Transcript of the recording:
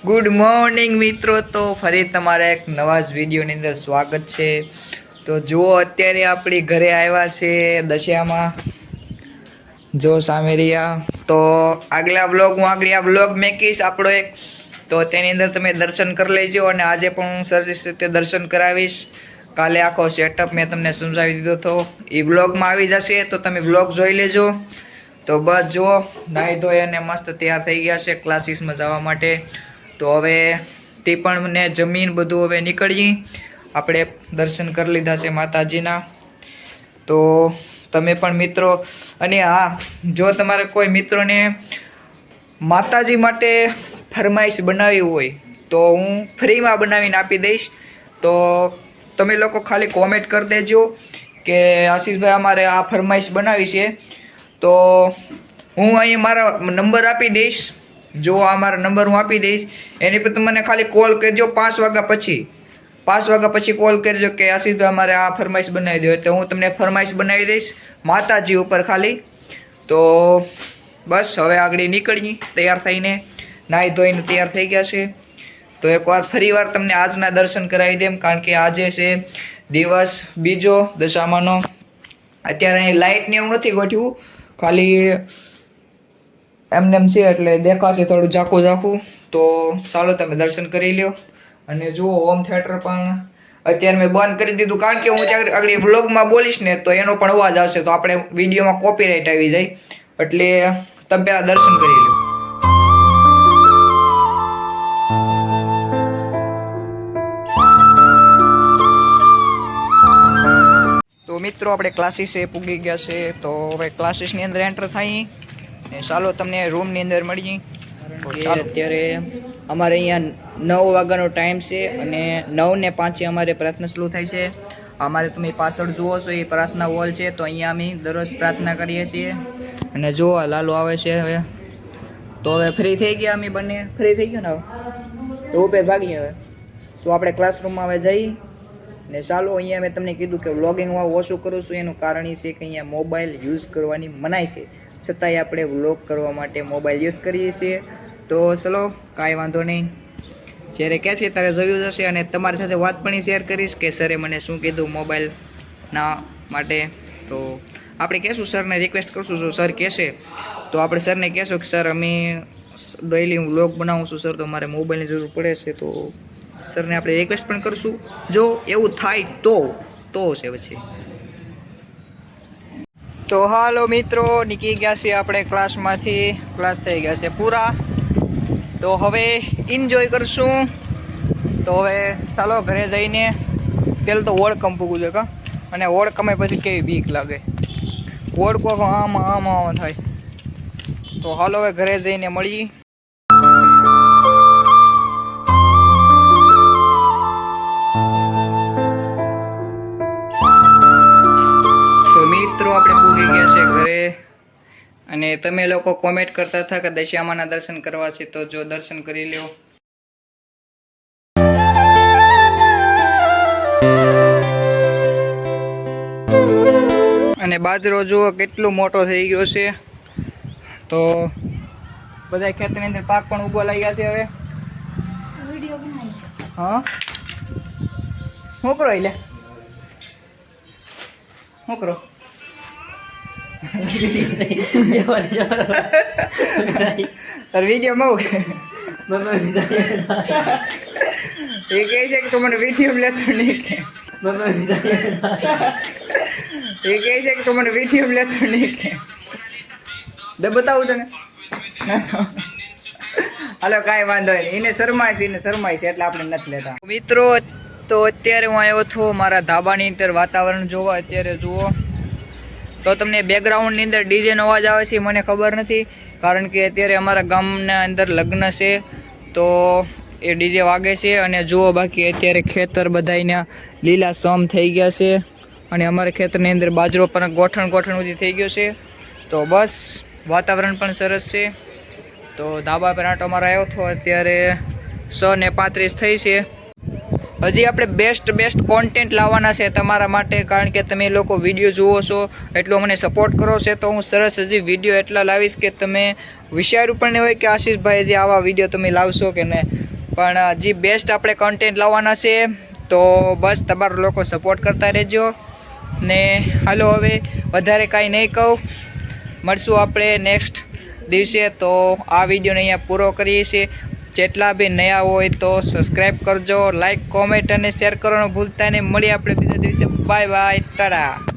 Good morning મિત્રો, તો ફરી તમારા એક નવા જ વિડીયોની અંદર સ્વાગત છે। તો જુઓ અત્યારે આપણી ઘરે આવ્યા છે દશિયામાં, જો સામે રહ્યા। તો આગલા બ્લોગમાં આ બ્લોગ મેકીશ આપણો એક, તો તેની અંદર તમે દર્શન કરી લેજો। અને આજે પણ હું સરસ રીતે દર્શન કરાવીશ। કાલે આખો સેટઅપ મેં તમને સમજાવી દીધો હતો, એ બ્લોગમાં આવી જશે, તો તમે બ્લોગ જોઈ લેજો। તો બસ જુઓ નાહી ધોઈ અને મસ્ત તૈયાર થઈ ગયા છે ક્લાસીસમાં જવા માટે। તો હવે ટિફિન ને જમીન બધું હવે નીકળીએ, આપણે દર્શન કરી લીધા છે માતાજીના। તો તમે પણ મિત્રો, અને હા, જો તમારે કોઈ મિત્રોને માતાજી માટે ફરમાઈશ બનાવી હોય તો હું ફ્રીમાં બનાવીને આપી દઈશ। તો તમે લોકો ખાલી કોમેન્ટ કરી દેજો કે આશીષભાઈ અમારે આ ફરમાઈશ બનાવી છે, તો હું અહીં મારા નંબર આપી દઈશ। જો આ મારા નંબર હું આપી દઈશ, એની પર મને ખાલી કોલ કરજો 5 વાગ્યા પછી। 5 વાગ્યા પછી કોલ કરજો કે આશીષભાઈ અમારે આ ફરમાઈશ બનાવી દો, તો હું તમને ફરમાઈશ બનાવી દઈશ માતાજી ઉપર ખાલી। તો બસ હવે આગળ નીકળીએ તૈયાર થઈને, નાહી ધોઈને તૈયાર થઈ ગયા છે। તો એકવાર ફરીવાર તમને આજના દર્શન કરાવી દેમ, કારણ કે આજે છે દિવસ બીજો દશામાનો। અત્યારે અહીં લાઇટને એવું નથી ગોઠવ્યું, ખાલી એમને એમ છે એટલે દેખાશે થોડું ઝાખું ઝાખું। તો ચાલો તમે દર્શન કરી લ્યો। અને જુઓ હોમ થિયેટર પણ અત્યારે મેં બંધ કરી દીધું, કારણ કે હું ત્યાં આગળ વ્લોગમાં બોલીશ ને તો એનો પણ અવાજ આવશે, તો આપણે વિડીયોમાં કોપીરાઇટ આવી જાય, એટલે તમે પહેલાં દર્શન કરી લો। તો મિત્રો આપણે ક્લાસીસે પૂગી ગયા છે, તો હવે ક્લાસીસની અંદર એન્ટર થઈ ને ચાલો તમને રૂમની અંદર મળીએ। અત્યારે અમારે અહીંયા 9 વાગ્યાનો ટાઈમ છે અને 9:05 અમારે પ્રાર્થના શરૂ થાય છે। અમારે તમે પાછળ જુઓ છો એ પ્રાર્થના હોલ છે, તો અહીંયા અમે દરરોજ પ્રાર્થના કરીએ છીએ। અને જુઓ લાલુ આવે છે હવે, તો હવે ફ્રી થઈ ગયા, અમે બંને ફ્રી થઈ ગયા ને, હવે તો ઉપર ભાગીએ। હવે તો આપણે ક્લાસરૂમમાં હવે જઈ ને ચાલો, અહીંયા મેં તમને કીધું કે વ્લોગિંગમાં ઓછું કરું છું, એનું કારણ એ છે કે અહીંયા મોબાઈલ યુઝ કરવાની મનાઈ છે, છતાંય આપણે વ્લોગ કરવા માટે મોબાઈલ યુઝ કરીએ છીએ। તો ચલો કાંઈ વાંધો નહીં, જ્યારે કહેશે ત્યારે જોયું જશે। અને તમારી સાથે વાત પણ શેર કરીશ કે સરે મને શું કીધું મોબાઈલના માટે। તો આપણે કહેશું સરને, રિક્વેસ્ટ કરશું, જો સર કહેશે તો આપણે સરને કહેશું કે સર અમે ડેઈલી હું વ્લોગ બનાવું છું સર, તો મારે મોબાઈલની જરૂર પડે છે। તો સરને આપણે રિક્વેસ્ટ પણ કરશું, જો એવું થાય તો છે પછી। તો હાલો મિત્રો, નીકળી ગયા છે આપણે ક્લાસમાંથી, ક્લાસ થઈ ગયા છે પૂરા। તો હવે એન્જોય કરશું। તો હવે ચાલો ઘરે જઈને પહેલાં તો ઓળકમ પૂગું છે કા, અને ઓળકમે પછી કેવી બીક લાગે, ઓળકો આમાં થાય। તો હાલો હવે ઘરે જઈને મળીએ। મિત્રો આપણે પૂગી ગયા છે ઘરે, અને તમે લોકો કોમેન્ટ કરતા હતા કે દશામાના દર્શન કરવા છે, તો જો દર્શન કરી લ્યો। અને બાજરો જુઓ કેટલો મોટો થઈ ગયો છે, તો બધા ખેતરની અંદર પાક પણ ઉભો લાગ્યા છે। હવે હા શું કરો, એટલે શું કરો? વિડીયો એ કહે છે કે તું મને વિડીયો લેતો નહીં, એ કહે છે કે તું મને વિડીયો લેતો નહીં, બતાવું તને? હાલો કાંઈ વાંધો નહીં, એને શરમાય છે એટલે આપણે નથી લેતા। મિત્રો તો અત્યારે હું આવ્યો છું મારા ધાબાની અંદર વાતાવરણ જોવા। અત્યારે જુઓ તો તમને બેકગ્રાઉન્ડની અંદર ડીજેનો અવાજ આવે છે, મને ખબર નથી, કારણ કે અત્યારે અમારા ગામના અંદર લગ્ન છે, તો એ ડીજે વાગે છે। અને જુઓ બાકી અત્યારે ખેતર બધાયના લીલા સમ થઈ ગયા છે, અને અમારા ખેતરની અંદર બાજરો પણ ગોઠણ સુધી થઈ ગયો છે। તો બસ વાતાવરણ પણ સરસ છે। તો ધાબા પર આંટો મારો આવ્યો હતો, અત્યારે 6:35 થઈ છે। હજી આપણે બેસ્ટ કોન્ટેન્ટ લાવવાના છે તમારા માટે, કારણ કે તમે લોકો વિડીયો જુઓ છો એટલો મને સપોર્ટ કરો છો, તો હું સરસ હજી વિડીયો એટલા લાવીશ કે તમે વિચાર્યું પણ નહીં હોય કે આશીષભાઈ જે આવા વિડીયો તમે લાવશો કે ને। પણ હજી બેસ્ટ આપણે કન્ટેન્ટ લાવવાના છે. તો બસ તમારા લોકો સપોર્ટ કરતા રહેજો ને હાલો હવે વધારે કાંઈ નહીં કહું, મળશું આપણે નેક્સ્ટ દિવસે. તો આ વિડીયોને અહીંયા પૂરો કરીએ છીએ. જેટલા બી નયા હોય તો સબસ્ક્રાઈબ કરજો, લાઈક કોમેન્ટ અને શેર કરવાનું ભૂલતા નહીં. મળીએ આપણે બીજા દિવસે. Bye bye, Tata.